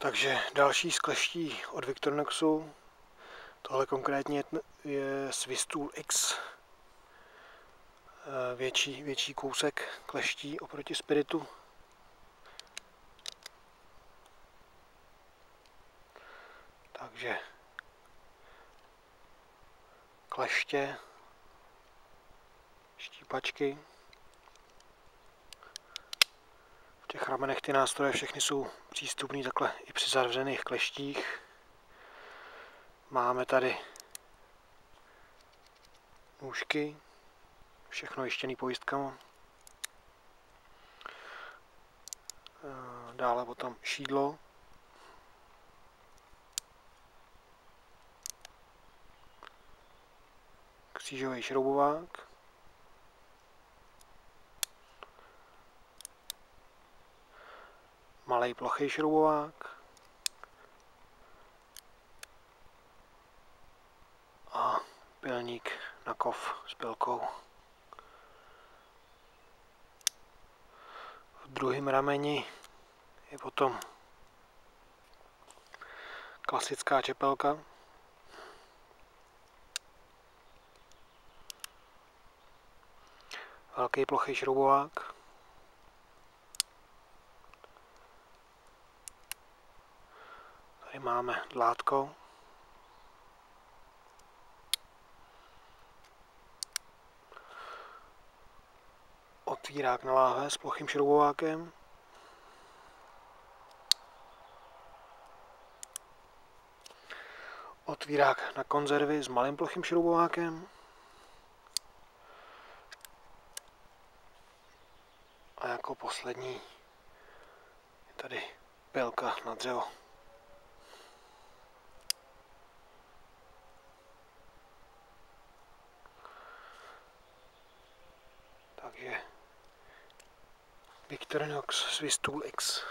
Takže další z kleští od Victorinoxu. Tohle konkrétně je Swisstool X. Větší kousek kleští oproti Spiritu. Takže kleště, štípačky. V těch ramenech ty nástroje všechny jsou přístupné takhle i při zavřených kleštích. Máme tady nůžky, všechno jištěný pojistkama. Dále potom šídlo. Křížový šroubovák. Malej plochý šroubovák. A pilník na kov s pilkou. V druhém rameni je potom klasická čepelka. Velký plochý šroubovák. Tady máme dlátko. Otvírák na láhve s plochým šroubovákem. Otvírák na konzervy s malým plochým šroubovákem. A jako poslední je tady pilka na dřevo. Takže Victorinox Swisstool X.